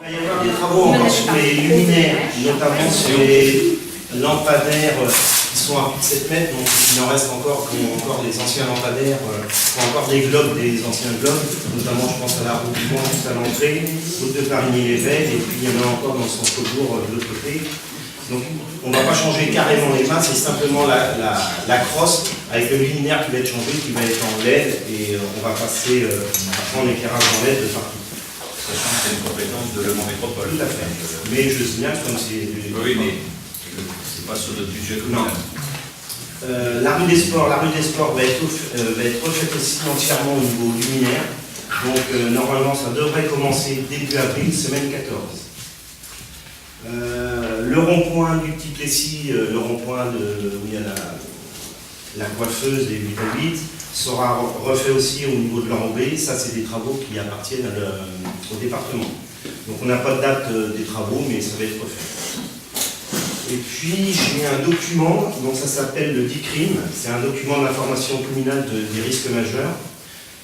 Il va y avoir des travaux encore sur les luminaires, notamment sur les lampadaires qui sont à plus de 7 mètres, donc il en reste encore des anciens lampadaires, encore des globes, des anciens globes, notamment je pense à la route du Mans, juste à l'entrée, route de Parigny-les-Veilles, et puis il y en a encore dans le centre-bourg de l'autre côté. Donc on ne va pas changer carrément les mâts, c'est simplement la crosse avec le luminaire qui va être changé, qui va être en LED, et on va passer après en éclairage en LED de partout. Sachant que c'est une compétence de Le Mans Métropole. Tout à fait. Mais je signale comme c'est... Oui, mais c'est pas sur notre budget communal. La rue des Sports va être refaite aussi entièrement au niveau luminaire. Donc normalement ça devrait commencer début avril, semaine 14. Le rond-point du Petit Plessis, le rond-point où il y a la coiffeuse des 8 à 8, sera refait aussi au niveau de l'enrobé. Ça, c'est des travaux qui appartiennent au département. Donc on n'a pas de date des travaux, mais ça va être refait. Et puis j'ai un document, donc ça s'appelle le DICRIM, c'est un document d'information communale des risques majeurs.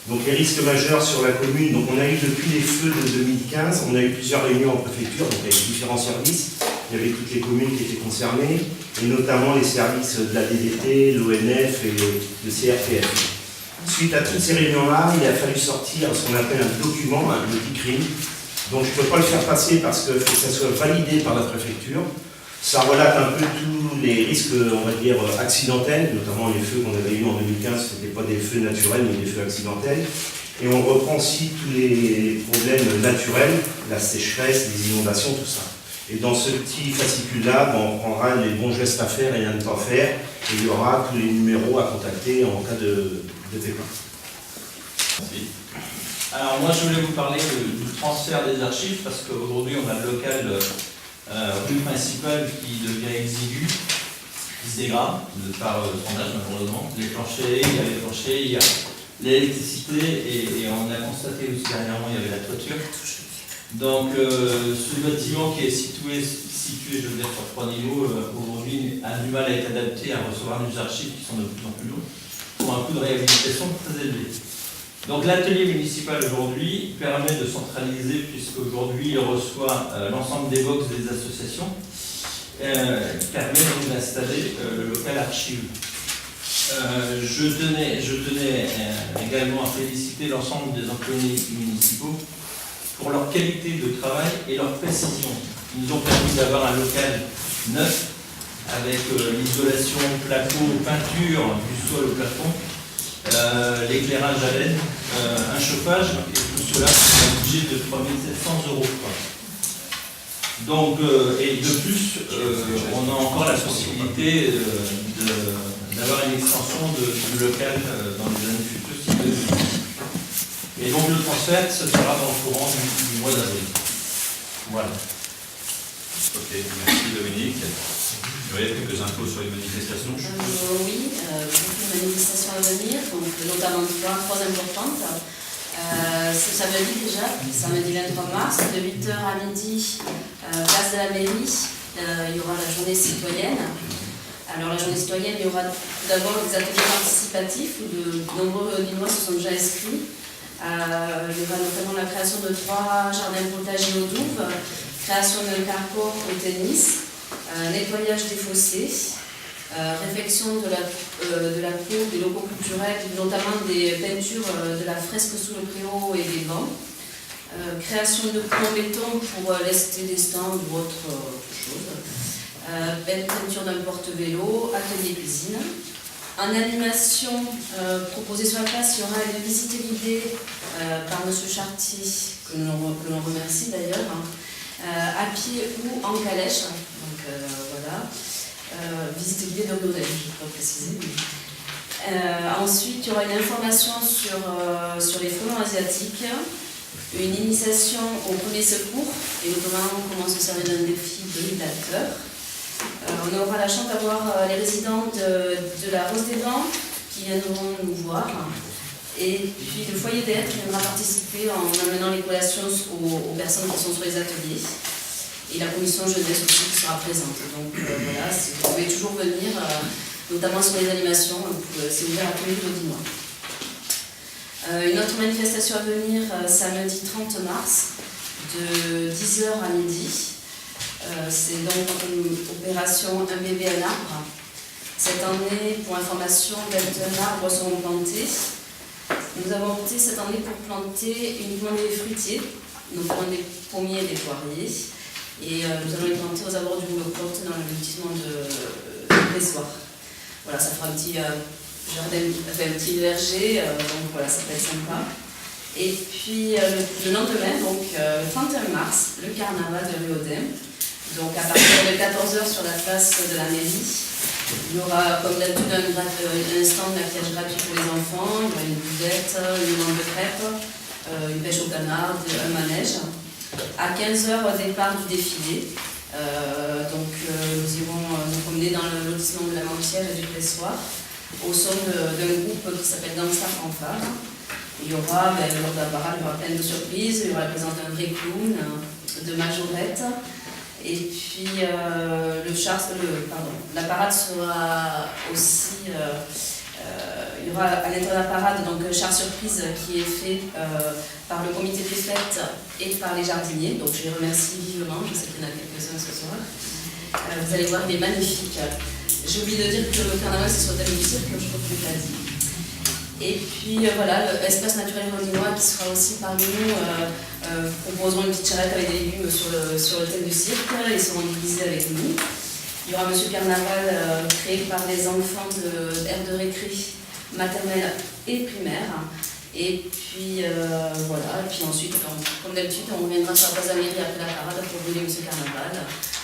Donc les risques majeurs sur la commune, donc on a eu depuis les feux de 2015, on a eu plusieurs réunions en préfecture, donc avec différents services. Il y avait toutes les communes qui étaient concernées, et notamment les services de la DDT, l'ONF et le CRPF. Suite à toutes ces réunions-là, il a fallu sortir ce qu'on appelle un document, le DICRIM. Donc je ne peux pas le faire passer parce qu'il faut que ça soit validé par la préfecture. Ça relate un peu tous les risques, on va dire, accidentels, notamment les feux qu'on avait eus en 2015, ce n'étaient pas des feux naturels, mais des feux accidentels. Et on reprend aussi tous les problèmes naturels, la sécheresse, les inondations, tout ça. Et dans ce petit fascicule-là, on prendra les bons gestes à faire et à ne pas faire, et il y aura tous les numéros à contacter en cas de pépin. Merci. Alors moi je voulais vous parler du transfert des archives, parce qu'aujourd'hui on a le local rue principale qui devient exigu, qui se dégrade par son âge malheureusement. Les planchers, il y a les planchers, il y a l'électricité et on a constaté aussi dernièrement il y avait la toiture. Donc ce bâtiment qui est situé je veux dire, sur 3 niveaux aujourd'hui a du mal à être adapté à recevoir des archives qui sont de plus en plus lourdes pour un coût de réhabilitation très élevé. Donc l'atelier municipal aujourd'hui permet de centraliser, puisqu'aujourd'hui il reçoit l'ensemble des box des associations, permet donc d'installer le local archive. Je tenais également à féliciter l'ensemble des employés municipaux pour leur qualité de travail et leur précision. Ils nous ont permis d'avoir un local neuf avec l'isolation placo, peinture du sol au plafond, l'éclairage à LED, un chauffage, et tout cela pour un budget de 3 700 €. Donc, et de plus, on a encore la possibilité d'avoir une extension du local dans les années futures si besoin. Et donc le transfert se fera dans le courant du mois d'avril. Voilà. Ok, merci Dominique. Vous avez quelques infos sur les manifestations? Oui, beaucoup de manifestations à venir, donc notamment trois importantes. Ce samedi déjà, samedi 23 mars, de 8h à midi, place de la mairie, il y aura la journée citoyenne. Alors la journée citoyenne, il y aura d'abord des ateliers participatifs où de nombreux Lillois se sont déjà inscrits. Il y aura notamment la création de 3 jardins potagers aux douves, création d'un carport au tennis, nettoyage des fossés, réfection de la cour, des locaux culturels, notamment des peintures de la fresque sous le préau et des bancs, création de ponts béton pour lester des stands ou autre chose, peinture d'un porte-vélo, atelier cuisine. En animation proposée sur la place, il y aura une visite guidée par M. Chartier, que l'on remercie d'ailleurs, à pied ou en calèche. Donc voilà, visite guidée de Gonel, je ne peux pas préciser. Ensuite, il y aura une information sur les frelons asiatiques, une initiation au premier secours, et notamment comment se servir d'un défibrillateur. On aura la chance d'avoir les résidents de la Rose des Vents qui viendront nous voir. Et puis le foyer d'aide qui viendra participer en amenant les collations aux personnes qui sont sur les ateliers. Et la commission jeunesse aussi qui sera présente. Donc voilà, vous pouvez toujours venir, notamment sur les animations, c'est ouvert à tous les jeudis mois. Une autre manifestation à venir samedi 30 mars, de 10h à midi. C'est donc une opération Un bébé, un arbre. Cette année, pour information, 21 arbres seront plantés. Nous avons opté cette année pour planter uniquement des fruitiers, donc des pommiers et des poiriers. Et nous allons les planter aux abords du Boulot-Porte dans le lotissement de Pressoir. Voilà, ça fera un petit jardin, un petit verger, donc voilà, ça peut être sympa. Et puis le lendemain, donc le 31 mars, le carnaval de Riodem. Donc à partir de 14h sur la place de la mairie, il y aura comme d'habitude un stand maquillage gratuit pour les enfants, il y aura une boudette, une lampe de crêpes, une pêche au canard, un manège. À 15h, départ du défilé. Nous irons nous promener dans le lotissement de la Mantière et du Pressoir au son d'un groupe qui s'appelle Gangsta Fanfare. Il y aura, lors de la parade, il y aura plein de surprises. Il y aura la présence d'un vrai clown, de Majorette. Et puis la parade sera aussi. Il y aura à l'intérieur de la parade donc, un char surprise qui est fait par le comité des fêtes et par les jardiniers. Donc je les remercie vivement, je sais qu'il y en a quelques-uns ce soir. Vous allez voir, il est magnifique. J'ai oublié de dire que le carnaval c'est sur le thème du cirque, je crois que je ne l'ai pas dit. Et puis voilà, l'espace naturel rhodinois qui sera aussi parmi nous, proposeront une petite charrette avec des légumes sur le thème du cirque, ils seront divisés avec nous. Il y aura Monsieur Carnaval créé par les enfants de aire de récré maternelle et primaire. Et puis voilà, et puis ensuite, comme d'habitude, on reviendra sur la place de la mairie après la parade pour brûler Monsieur Carnaval.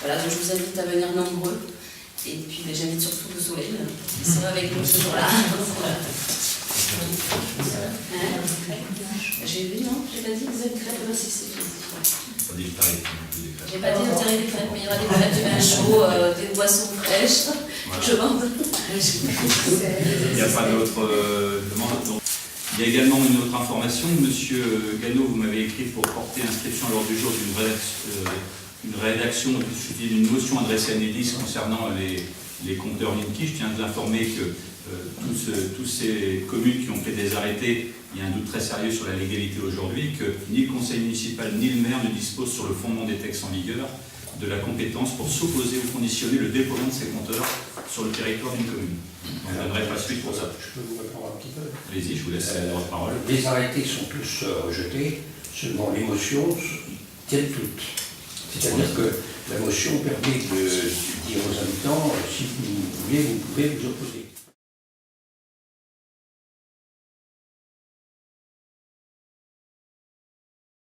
Voilà, donc je vous invite à venir nombreux. Et puis j'invite surtout le soleil qui sera avec nous ce jour-là. J'ai vu, non? J'ai pas dit que vous êtes crêpes, là, c'est. On dit le tarif. J'ai pas dit le tarif des crêpes, mais il y aura des crêpes, du vin chaud, des boissons fraîches. Voilà. Je vends. Il n'y a pas d'autres demandes. Donc, il y a également une autre information. Monsieur Gano, vous m'avez écrit pour porter inscription lors du jour d'une rédaction d'une motion adressée à Nédis concernant les compteurs Linky. Je tiens à vous informer que toutes ces communes qui ont fait des arrêtés, il y a un doute très sérieux sur la légalité aujourd'hui, que ni le conseil municipal ni le maire ne disposent sur le fondement des textes en vigueur de la compétence pour s'opposer ou conditionner le déploiement de ces compteurs sur le territoire d'une commune. Donc, on ne donnerait pas suite pour ça. Je peux vous répondre un petit peu. Allez-y, je vous laisse la parole. Les arrêtés sont tous rejetés, seulement les motions tiennent toutes. C'est-à-dire que la motion permet de dire aux habitants, si vous voulez, vous pouvez vous opposer.